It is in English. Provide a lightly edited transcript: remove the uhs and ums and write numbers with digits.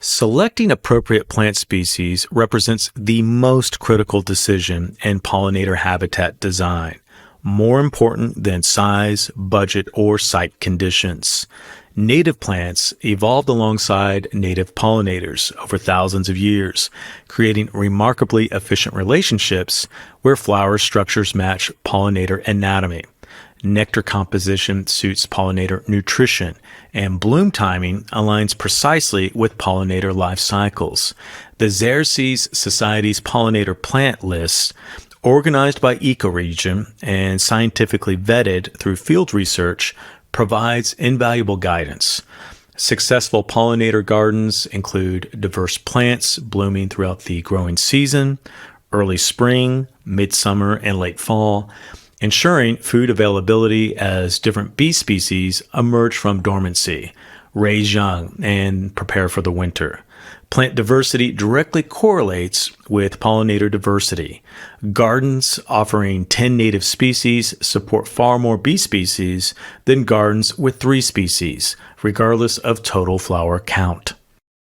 Selecting appropriate plant species represents the most critical decision in pollinator habitat design, more important than size, budget, or site conditions. Native plants evolved alongside native pollinators over thousands of years, creating remarkably efficient relationships where flower structures match pollinator anatomy. Nectar composition suits pollinator nutrition, and bloom timing aligns precisely with pollinator life cycles. The Xerces Society's pollinator plant list, organized by ecoregion and scientifically vetted through field research, provides invaluable guidance. Successful pollinator gardens include diverse plants blooming throughout the growing season, early spring, midsummer, and late fall, ensuring food availability as different bee species emerge from dormancy, raise young, and prepare for the winter. Plant diversity directly correlates with pollinator diversity. Gardens offering 10 native species support far more bee species than gardens with 3 species, regardless of total flower count.